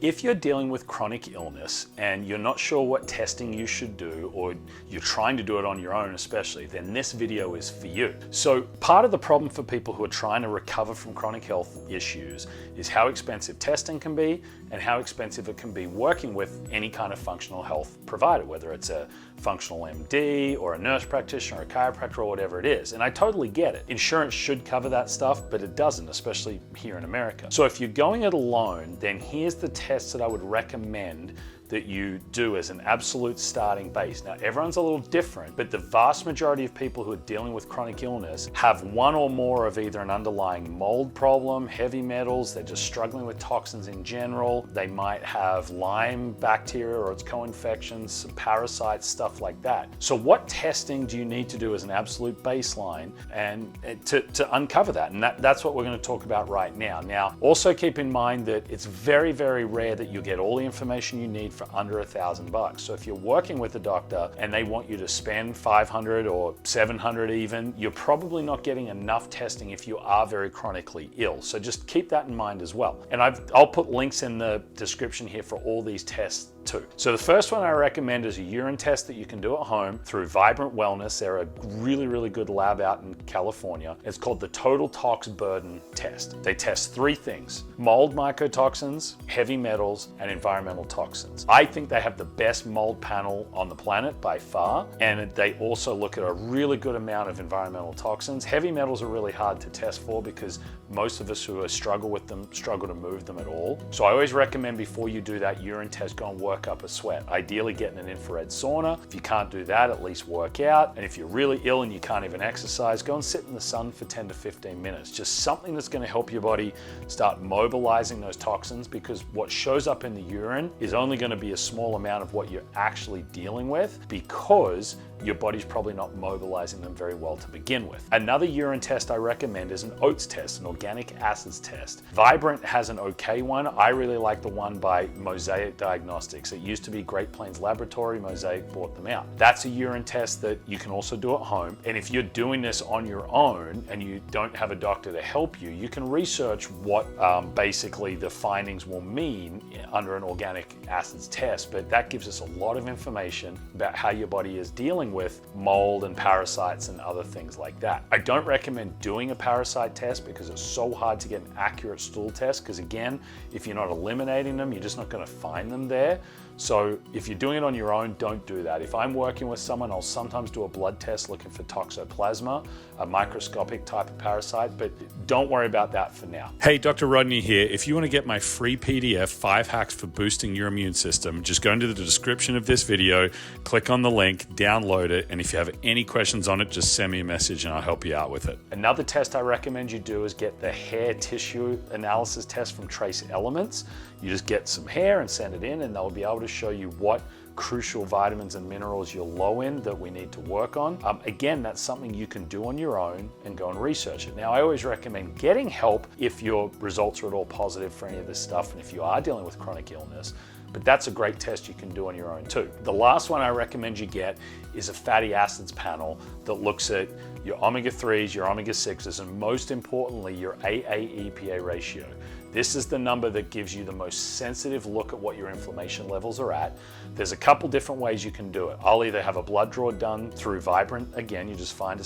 If you're dealing with chronic illness and you're not sure what testing you should do, or you're trying to do it on your own especially, then this video is for you. So part of the problem for people who are trying to recover from chronic health issues is how expensive testing can be and how expensive it can be working with any kind of functional health provider, whether it's a functional MD or a nurse practitioner or a chiropractor or whatever it is. And I totally get it. Insurance should cover that stuff, but it doesn't, especially here in America. So if you're going it alone, then here's the tests that I would recommend that you do as an absolute starting base. Now, everyone's a little different, but the vast majority of people who are dealing with chronic illness have one or more of either an underlying mold problem, heavy metals, they're just struggling with toxins in general, they might have Lyme bacteria or its co-infections, some parasites, stuff like that. So what testing do you need to do as an absolute baseline and to uncover that? And that's what we're going to talk about right now. Now, also keep in mind that it's very, very rare that you get all the information you need for under $1,000. So if you're working with a doctor and they want you to spend $500 or $700 even, you're probably not getting enough testing if you are very chronically ill. So just keep that in mind as well. And I'll put links in the description here for all these tests too. So the first one I recommend is a urine test that you can do at home through Vibrant Wellness. They're a really, really good lab out in California. It's called the Total Tox Burden Test. They test three things: mold mycotoxins, heavy metals, and environmental toxins. I think they have the best mold panel on the planet by far, and they also look at a really good amount of environmental toxins. Heavy metals are really hard to test for because most of us who struggle with them struggle to move them at all. So I always recommend before you do that urine test, go and work up a sweat. Ideally getting an infrared sauna. If you can't do that, at least work out. And if you're really ill and you can't even exercise, go and sit in the sun for 10 to 15 minutes. Just something that's going to help your body start mobilizing those toxins, because what shows up in the urine is only going to be a small amount of what you're actually dealing with, because your body's probably not mobilizing them very well to begin with. Another urine test I recommend is an OATs test, an organic acids test. Vibrant has an okay one. I really like the one by Mosaic Diagnostics. It used to be Great Plains Laboratory. Mosaic bought them out. That's a urine test that you can also do at home. And if you're doing this on your own and you don't have a doctor to help you, you can research what basically the findings will mean under an organic acids test. But that gives us a lot of information about how your body is dealing with mold and parasites and other things like that. I don't recommend doing a parasite test because it's so hard to get an accurate stool test, because again, if you're not eliminating them, you're just not going to find them there. So if you're doing it on your own, don't do that. If I'm working with someone, I'll sometimes do a blood test looking for toxoplasma, a microscopic type of parasite, but don't worry about that for now. Hey, Dr. Rodney here. If you want to get my free PDF, 5 hacks for boosting your immune system, just go into the description of this video, click on the link, download it, and if you have any questions on it, just send me a message and I'll help you out with it. Another test I recommend you do is get the hair tissue analysis test from Trace Elements. You just get some hair and send it in, and they'll be able to show you what crucial vitamins and minerals you're low in that we need to work on. Again, that's something you can do on your own and go and research it. Now, I always recommend getting help if your results are at all positive for any of this stuff and if you are dealing with chronic illness, but that's a great test you can do on your own too. The last one I recommend you get is a fatty acids panel that looks at your omega-3s, your omega-6s, and most importantly, your AA-EPA ratio. This is the number that gives you the most sensitive look at what your inflammation levels are at. There's a couple different ways you can do it. I'll either have a blood draw done through Vibrant. Again, you just find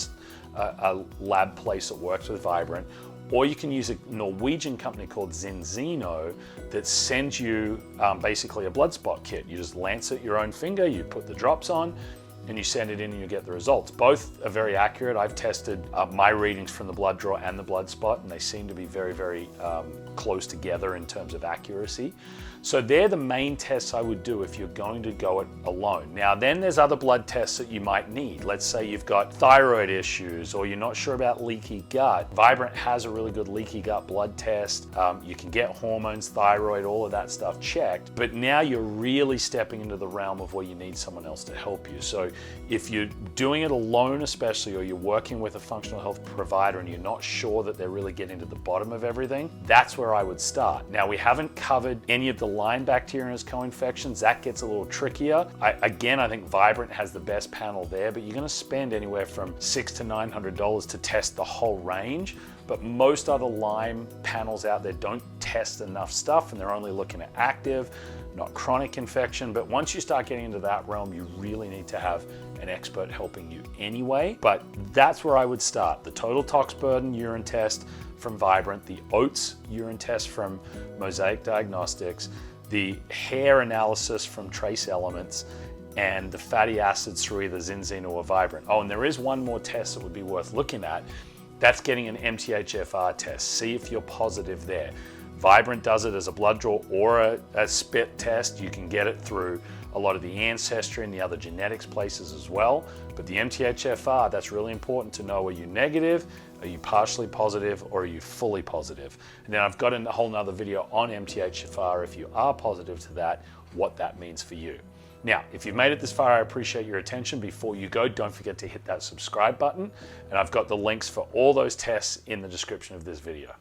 a lab place that works with Vibrant, or you can use a Norwegian company called Zinzino that sends you basically a blood spot kit. You just lancet your own finger, you put the drops on, and you send it in and you get the results. Both are very accurate. I've tested my readings from the blood draw and the blood spot, and they seem to be very, very close together in terms of accuracy. So they're the main tests I would do if you're going to go it alone. Now, then there's other blood tests that you might need. Let's say you've got thyroid issues or you're not sure about leaky gut. Vibrant has a really good leaky gut blood test. You can get hormones, thyroid, all of that stuff checked, but now you're really stepping into the realm of where you need someone else to help you. So if you're doing it alone especially, or you're working with a functional health provider and you're not sure that they're really getting to the bottom of everything, that's where I would start. Now, we haven't covered any of the Lyme bacteria and its co-infections. That gets a little trickier. I think Vibrant has the best panel there, but you're going to spend anywhere from $600 to $900 to test the whole range. but most other Lyme panels out there don't test enough stuff, and they're only looking at active, not chronic infection. But once you start getting into that realm, you really need to have an expert helping you anyway. But that's where I would start. The total tox burden urine test from Vibrant, the OATs urine test from Mosaic Diagnostics, the hair analysis from Trace Elements, and the fatty acids through either Zinzino or Vibrant. Oh, and there is one more test that would be worth looking at. That's getting an MTHFR test. See if you're positive there. Vibrant does it as a blood draw or a spit test. You can get it through a lot of the ancestry and the other genetics places as well. But the MTHFR, that's really important to know. Are you negative? Are you partially positive, or are you fully positive? And then I've got a whole nother video on MTHFR if you are positive to that, what that means for you. Now, if you've made it this far, I appreciate your attention. Before you go, don't forget to hit that subscribe button. And I've got the links for all those tests in the description of this video.